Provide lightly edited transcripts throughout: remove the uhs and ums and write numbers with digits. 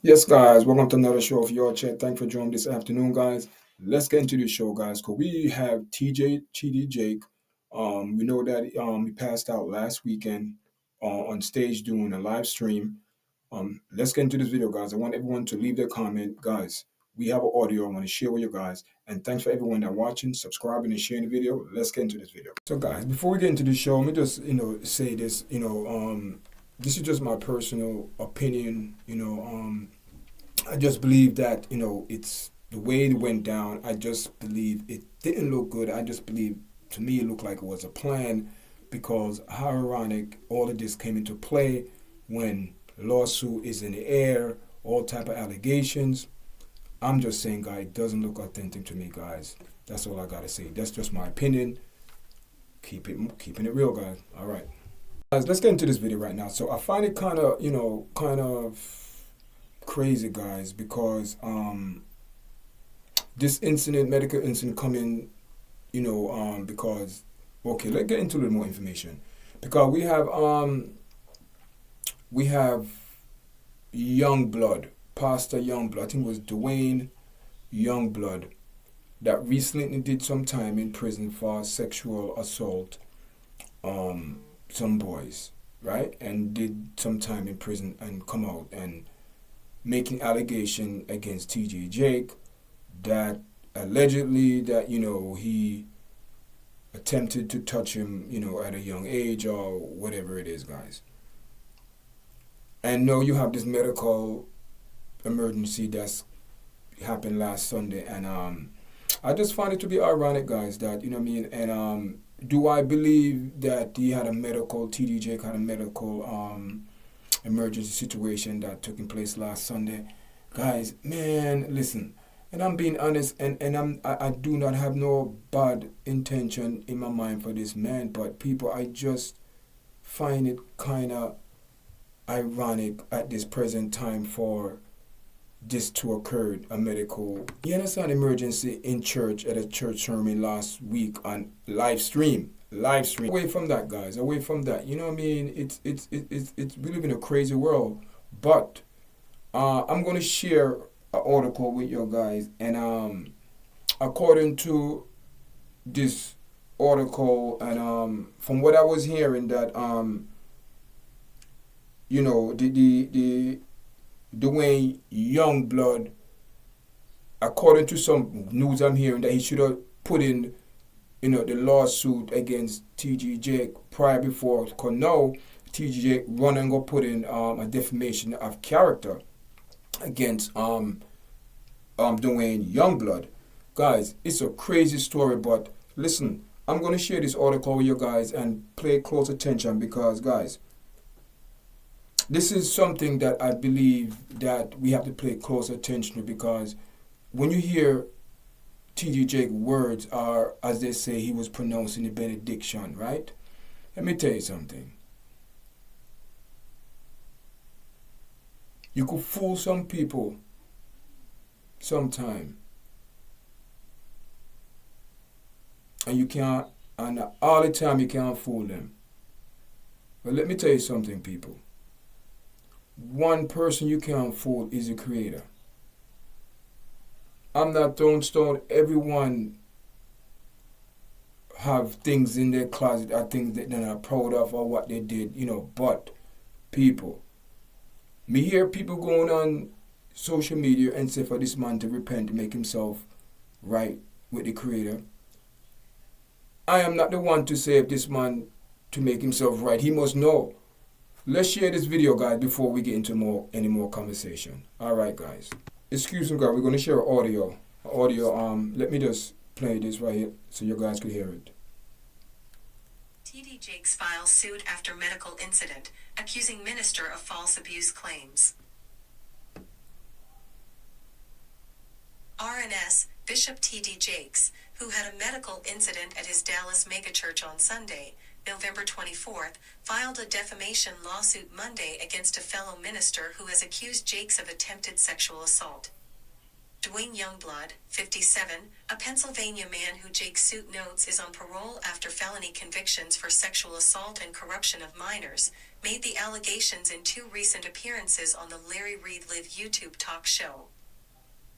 Yes, guys, welcome to another show of Yardchat. Thanks for joining this afternoon, guys. Let's get into the show, guys, because we have TD Jake. We know that he passed out last weekend on stage doing a live stream. Let's get into this video, guys. I want everyone to leave their comment, guys. We have an audio I want to share with you guys, and thanks for everyone that watching, subscribing, and sharing the video. Let's get into this video. So, guys, before we get into the show, let me just say this. This is just my personal opinion. I just believe that, it's the way it went down. I just believe it didn't look good. I just believe, to me, it looked like it was a plan, because how ironic all of this came into play when lawsuit is in the air, all type of allegations. I'm just saying, guys, it doesn't look authentic to me, guys. That's all I gotta say. That's just my opinion. Keeping it real, guys. All right, guys, let's get into this video right now. So I find it kind of crazy, guys, because this medical incident coming, because, okay, let's get into a little more information, because we have Youngblood, Pastor Youngblood. I think it was Dwayne Youngblood, that recently did some time in prison for sexual assault some boys, right, and did some time in prison and come out and making allegation against TJ Jake, that allegedly that he attempted to touch him at a young age or whatever it is, guys. And no, you have this medical emergency that's happened last Sunday, and I just find it to be ironic, guys, that and do I believe that TD Jake had a medical emergency situation that took in place last Sunday? Guys, man, listen, and I'm being honest, and I do not have no bad intention in my mind for this man, but people, I just find it kind of ironic at this present time for this to occur, a medical, emergency in church, at a church sermon last week on live stream. Away from that, guys, away from that. It's we live in a crazy world. But I'm going to share an article with you guys, and according to this article, and from what I was hearing, that the Dwayne Youngblood, according to some news I'm hearing, that he should have put in the lawsuit against TG Jake prior before, because now TG Jake run and go put in a defamation of character against Dwayne Youngblood. Guys, it's a crazy story, but listen, I'm going to share this article with you guys and pay close attention, because, guys, this is something that I believe that we have to pay close attention to, because when you hear TD Jake words, are, as they say, he was pronouncing the benediction, right? Let me tell you something. You could fool some people sometime, and you can't, and all the time you can't fool them. But let me tell you something, people. One person you can't fool is the Creator. I'm not throwing stone. Everyone have things in their closet, or things that they're not proud of, or what they did, but people, me hear people going on social media and say for this man to repent, to make himself right with the Creator. I am not the one to say if this man to make himself right. He must know. Let's share this video, guys, before we get into any more conversation. All right, guys. Excuse me, guys. We're going to share audio. Let me just play this right here so you guys could hear it. TD Jakes files suit after medical incident, accusing minister of false abuse claims. RNS, Bishop TD Jakes, who had a medical incident at his Dallas megachurch on Sunday, November 24th, filed a defamation lawsuit Monday against a fellow minister who has accused Jakes of attempted sexual assault. Dwayne Youngblood, 57, a Pennsylvania man who Jake's suit notes is on parole after felony convictions for sexual assault and corruption of minors, made the allegations in 2 recent appearances on the Larry Reed Live YouTube talk show.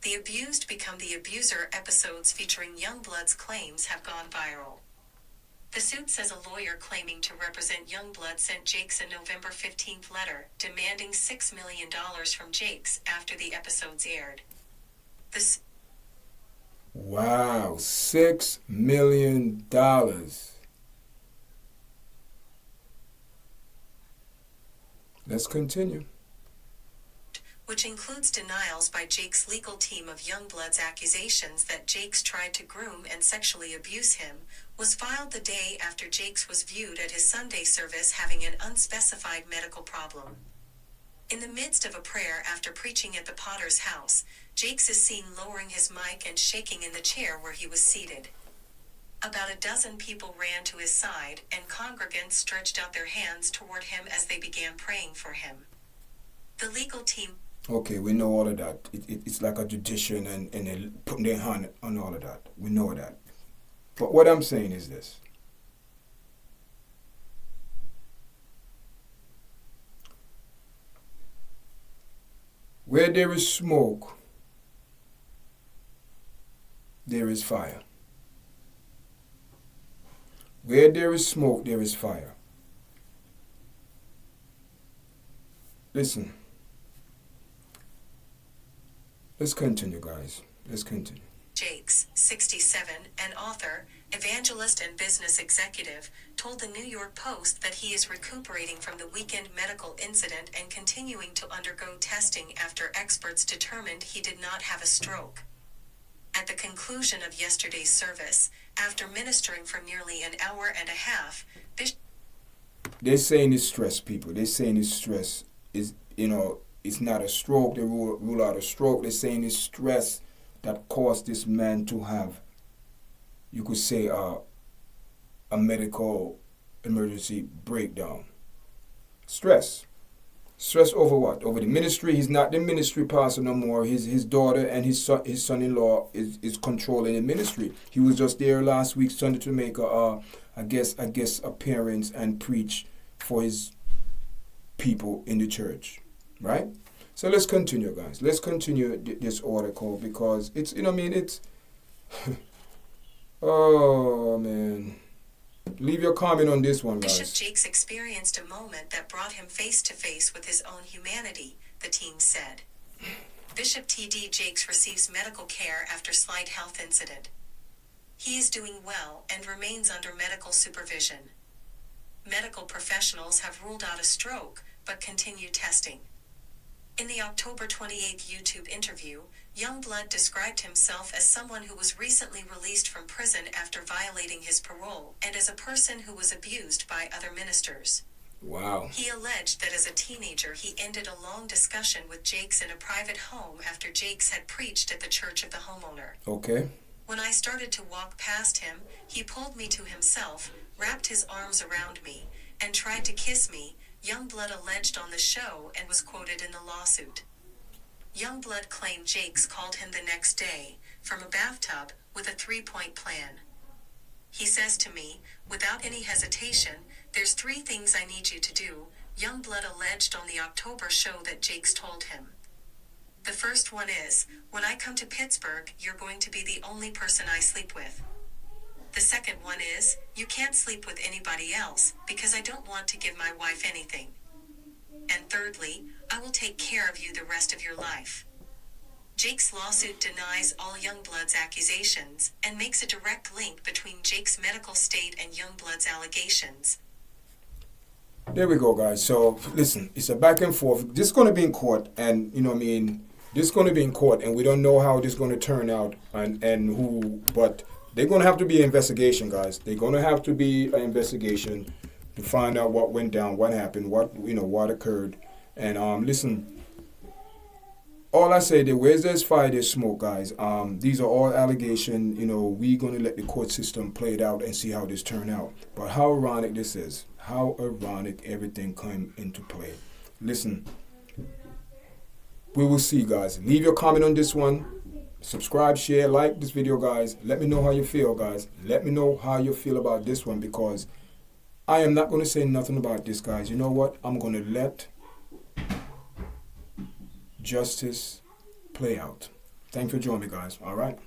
The Abused Become the Abuser episodes featuring Youngblood's claims have gone viral. The suit says a lawyer claiming to represent Youngblood sent Jakes a November 15th letter demanding $6 million from Jakes after the episodes aired. Wow, $6 million. Let's continue. Which includes denials by Jake's legal team of Youngblood's accusations that Jakes tried to groom and sexually abuse him, was filed the day after Jakes was viewed at his Sunday service having an unspecified medical problem. In the midst of a prayer after preaching at the Potter's house, Jakes is seen lowering his mic and shaking in the chair where he was seated. About a dozen people ran to his side, and congregants stretched out their hands toward him as they began praying for him. The legal team... Okay, we know all of that. It's like a tradition and they're putting their hand on all of that. We know that. But what I'm saying is this. Where there is smoke, there is fire. Where there is smoke, there is fire. Listen. Let's continue, guys. Let's continue. Jakes, 67, an author, evangelist and business executive, told the New York Post that he is recuperating from the weekend medical incident and continuing to undergo testing after experts determined he did not have a stroke. At the conclusion of yesterday's service, after ministering for nearly an hour and a half, they're saying it's stress, people. They're saying it's stress. It's not a stroke. They rule out a stroke. They're saying it's stress that caused this man to have, you could say, a medical emergency breakdown. Stress. Stress over what? Over the ministry. He's not the ministry pastor no more. His daughter and his son-in-law is controlling the ministry. He was just there last week Sunday to make a guest appearance and preach for his people in the church. Right? So let's continue, guys. Let's continue this article because it's, it's... oh, man. Leave your comment on this one, guys. Bishop Jakes experienced a moment that brought him face to face with his own humanity, the team said. Bishop T.D. Jakes receives medical care after slight health incident. He is doing well and remains under medical supervision. Medical professionals have ruled out a stroke, but continue testing. In the October 28 YouTube interview, Youngblood described himself as someone who was recently released from prison after violating his parole and as a person who was abused by other ministers. Wow. He alleged that as a teenager he ended a long discussion with Jakes in a private home after Jakes had preached at the church of the homeowner. Okay. When I started to walk past him, he pulled me to himself, wrapped his arms around me, and tried to kiss me, Youngblood alleged on the show and was quoted in the lawsuit. Youngblood claimed Jakes called him the next day, from a bathtub, with a 3-point plan. He says to me, without any hesitation, "There's 3 things I need you to do," Youngblood alleged on the October show that Jakes told him. The first one is, "When I come to Pittsburgh, you're going to be the only person I sleep with." The second one is, "You can't sleep with anybody else, because I don't want to give my wife anything. And thirdly, I will take care of you the rest of your life." Jake's lawsuit denies all Youngblood's accusations, and makes a direct link between Jake's medical state and Youngblood's allegations. There we go, guys. So, listen, it's a back and forth. This is going to be in court, and, this is going to be in court, and we don't know how this is going to turn out, and who, but they're going to have to be an investigation, guys. They're going to have to be an investigation to find out what went down, what happened, what occurred. And listen, all I say, where there's fire, there's smoke, guys. These are all allegations. We're going to let the court system play it out and see how this turn out. But how ironic this is. How ironic everything came into play. Listen, we will see, guys. Leave your comment on this one. Subscribe, share, like this video, guys. Let me know how you feel, guys. Let me know how you feel about this one, because I am not going to say nothing about this, guys. You know what? I'm going to let justice play out. Thanks for joining me, guys. All right.